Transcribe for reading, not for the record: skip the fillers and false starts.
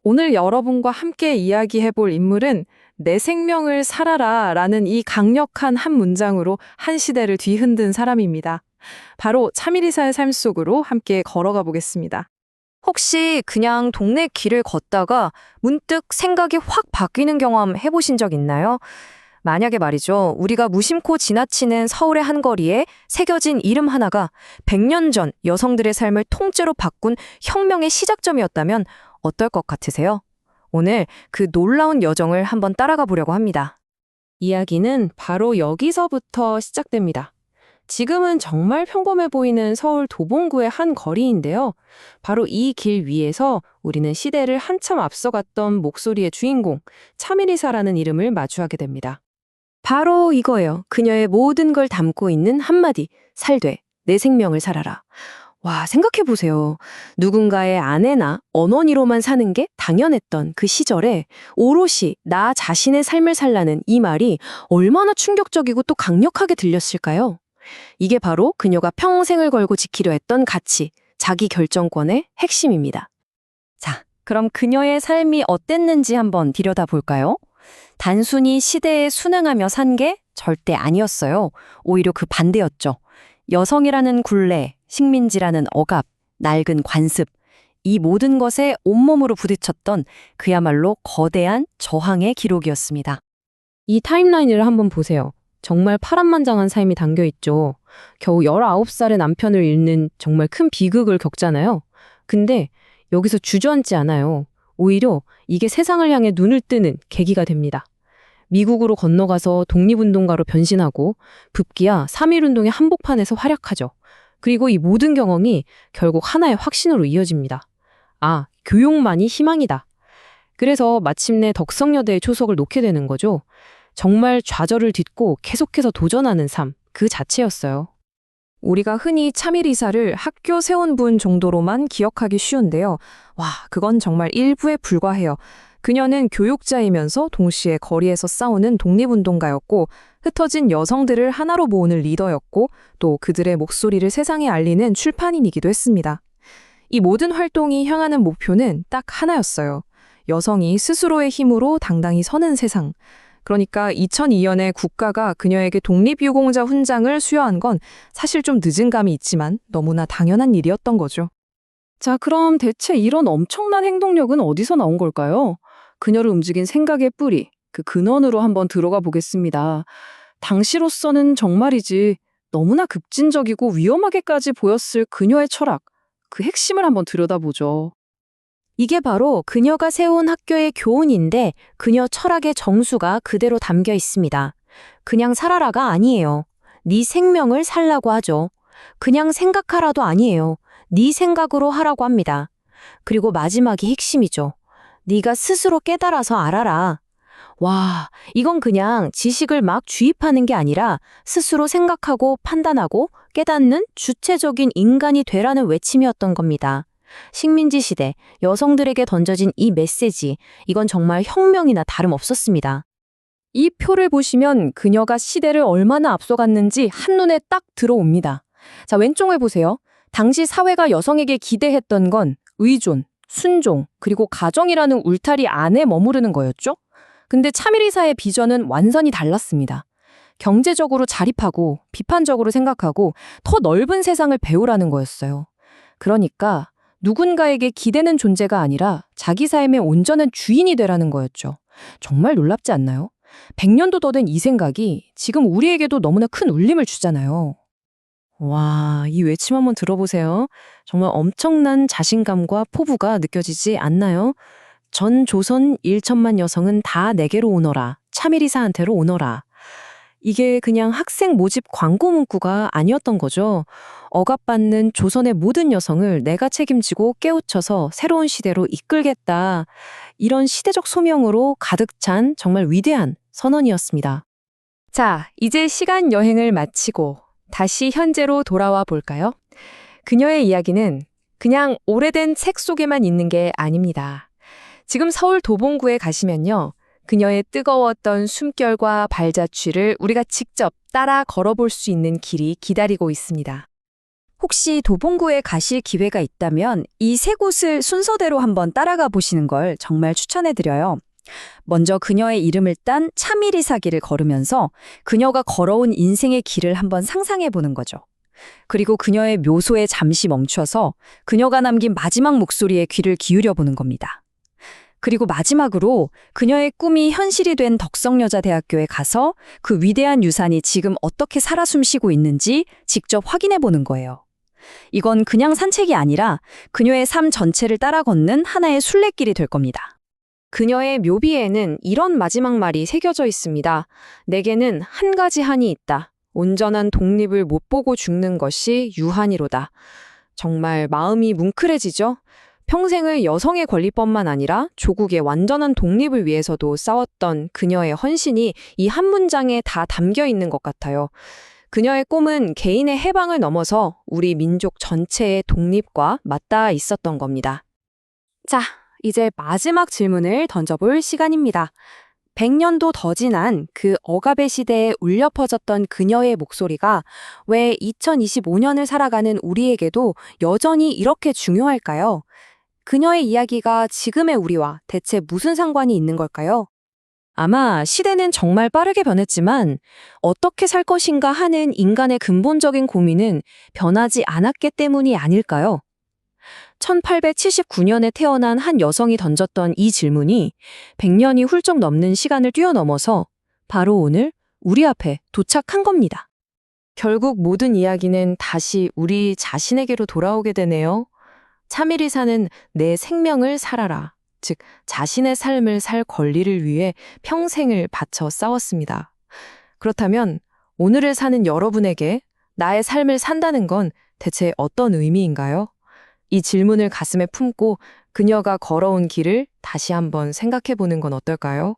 오늘 여러분과 함께 이야기해볼 인물은 내 생명을 살아라 라는 이 강력한 한 문장으로 한 시대를 뒤흔든 사람입니다. 바로 차미리사의 삶 속으로 함께 걸어가 보겠습니다. 혹시 그냥 동네 길을 걷다가 문득 생각이 확 바뀌는 경험 해보신 적 있나요? 만약에 말이죠, 우리가 무심코 지나치는 서울의 한 거리에 새겨진 이름 하나가 100년 전 여성들의 삶을 통째로 바꾼 혁명의 시작점이었다면 어떨 것 같으세요? 오늘 그 놀라운 여정을 한번 따라가 보려고 합니다. 이야기는 바로 여기서부터 시작됩니다. 지금은 정말 평범해 보이는 서울 도봉구의 한 거리인데요. 바로 이 길 위에서 우리는 시대를 한참 앞서갔던 목소리의 주인공, 차미리사라는 이름을 마주하게 됩니다. 바로 이거예요. 그녀의 모든 걸 담고 있는 한마디, 살되, 내 생명을 살아라. 와, 생각해보세요. 누군가의 아내나 언언이로만 사는 게 당연했던 그 시절에 오롯이 나 자신의 삶을 살라는 이 말이 얼마나 충격적이고 또 강력하게 들렸을까요? 이게 바로 그녀가 평생을 걸고 지키려 했던 가치, 자기 결정권의 핵심입니다. 자, 그럼 그녀의 삶이 어땠는지 한번 들여다볼까요? 단순히 시대에 순응하며 산 게 절대 아니었어요. 오히려 그 반대였죠. 여성이라는 굴레, 식민지라는 억압, 낡은 관습, 이 모든 것에 온몸으로 부딪혔던 그야말로 거대한 저항의 기록이었습니다. 이 타임라인을 한번 보세요. 정말 파란만장한 삶이 담겨있죠. 겨우 19살의 남편을 잃는 정말 큰 비극을 겪잖아요. 근데 여기서 주저앉지 않아요. 오히려 이게 세상을 향해 눈을 뜨는 계기가 됩니다. 미국으로 건너가서 독립운동가로 변신하고 급기야 3.1운동의 한복판에서 활약하죠. 그리고 이 모든 경험이 결국 하나의 확신으로 이어집니다. 아, 교육만이 희망이다. 그래서 마침내 덕성여대에 초석을 놓게 되는 거죠. 정말 좌절을 딛고 계속해서 도전하는 삶, 그 자체였어요. 우리가 흔히 차미리사를 학교 세운분 정도로만 기억하기 쉬운데요. 와, 그건 정말 일부에 불과해요. 그녀는 교육자이면서 동시에 거리에서 싸우는 독립운동가였고, 흩어진 여성들을 하나로 모으는 리더였고, 또 그들의 목소리를 세상에 알리는 출판인이기도 했습니다. 이 모든 활동이 향하는 목표는 딱 하나였어요. 여성이 스스로의 힘으로 당당히 서는 세상. 그러니까 2002년에 국가가 그녀에게 독립유공자 훈장을 수여한 건 사실 좀 늦은 감이 있지만 너무나 당연한 일이었던 거죠. 자, 그럼 대체 이런 엄청난 행동력은 어디서 나온 걸까요? 그녀를 움직인 생각의 뿌리, 그 근원으로 한번 들어가 보겠습니다. 당시로서는 정말이지 너무나 급진적이고 위험하게까지 보였을 그녀의 철학, 그 핵심을 한번 들여다보죠. 이게 바로 그녀가 세운 학교의 교훈인데 그녀 철학의 정수가 그대로 담겨 있습니다. 그냥 살아라가 아니에요. 네 생명을 살라고 하죠. 그냥 생각하라도 아니에요. 네 생각으로 하라고 합니다. 그리고 마지막이 핵심이죠. 네가 스스로 깨달아서 알아라. 와, 이건 그냥 지식을 막 주입하는 게 아니라 스스로 생각하고 판단하고 깨닫는 주체적인 인간이 되라는 외침이었던 겁니다. 식민지 시대, 여성들에게 던져진 이 메시지, 이건 정말 혁명이나 다름없었습니다. 이 표를 보시면 그녀가 시대를 얼마나 앞서갔는지 한눈에 딱 들어옵니다. 자, 왼쪽을 보세요. 당시 사회가 여성에게 기대했던 건 의존, 순종, 그리고 가정이라는 울타리 안에 머무르는 거였죠. 근데 차미리사의 비전은 완전히 달랐습니다. 경제적으로 자립하고 비판적으로 생각하고 더 넓은 세상을 배우라는 거였어요. 그러니까 누군가에게 기대는 존재가 아니라 자기 삶의 온전한 주인이 되라는 거였죠. 정말 놀랍지 않나요? 100년도 더 된 이 생각이 지금 우리에게도 너무나 큰 울림을 주잖아요. 와, 이 외침 한번 들어보세요. 정말 엄청난 자신감과 포부가 느껴지지 않나요? 전 조선 1천만 여성은 다 내게로 오너라. 차미리사한테로 오너라. 이게 그냥 학생 모집 광고 문구가 아니었던 거죠. 억압받는 조선의 모든 여성을 내가 책임지고 깨우쳐서 새로운 시대로 이끌겠다. 이런 시대적 소명으로 가득 찬 정말 위대한 선언이었습니다. 자, 이제 시간 여행을 마치고 다시 현재로 돌아와 볼까요? 그녀의 이야기는 그냥 오래된 책 속에만 있는 게 아닙니다. 지금 서울 도봉구에 가시면요. 그녀의 뜨거웠던 숨결과 발자취를 우리가 직접 따라 걸어볼 수 있는 길이 기다리고 있습니다. 혹시 도봉구에 가실 기회가 있다면 이 세 곳을 순서대로 한번 따라가 보시는 걸 정말 추천해드려요. 먼저 그녀의 이름을 딴 차미리사길을 걸으면서 그녀가 걸어온 인생의 길을 한번 상상해 보는 거죠. 그리고 그녀의 묘소에 잠시 멈춰서 그녀가 남긴 마지막 목소리에 귀를 기울여 보는 겁니다. 그리고 마지막으로 그녀의 꿈이 현실이 된 덕성여자대학교에 가서 그 위대한 유산이 지금 어떻게 살아 숨쉬고 있는지 직접 확인해 보는 거예요. 이건 그냥 산책이 아니라 그녀의 삶 전체를 따라 걷는 하나의 순례길이 될 겁니다. 그녀의 묘비에는 이런 마지막 말이 새겨져 있습니다. 내게는 한 가지 한이 있다. 온전한 독립을 못 보고 죽는 것이 유한이로다. 정말 마음이 뭉클해지죠? 평생을 여성의 권리뿐만 아니라 조국의 완전한 독립을 위해서도 싸웠던 그녀의 헌신이 이 한 문장에 다 담겨 있는 것 같아요. 그녀의 꿈은 개인의 해방을 넘어서 우리 민족 전체의 독립과 맞닿아 있었던 겁니다. 자, 이제 마지막 질문을 던져볼 시간입니다. 100년도 더 지난 그 억압의 시대에 울려 퍼졌던 그녀의 목소리가 왜 2025년을 살아가는 우리에게도 여전히 이렇게 중요할까요? 그녀의 이야기가 지금의 우리와 대체 무슨 상관이 있는 걸까요? 아마 시대는 정말 빠르게 변했지만 어떻게 살 것인가 하는 인간의 근본적인 고민은 변하지 않았기 때문이 아닐까요? 1879년에 태어난 한 여성이 던졌던 이 질문이 100년이 훌쩍 넘는 시간을 뛰어넘어서 바로 오늘 우리 앞에 도착한 겁니다. 결국 모든 이야기는 다시 우리 자신에게로 돌아오게 되네요. 차미리사는 내 생명을 살아라. 즉, 자신의 삶을 살 권리를 위해 평생을 바쳐 싸웠습니다. 그렇다면 오늘을 사는 여러분에게 나의 삶을 산다는 건 대체 어떤 의미인가요? 이 질문을 가슴에 품고 그녀가 걸어온 길을 다시 한번 생각해 보는 건 어떨까요?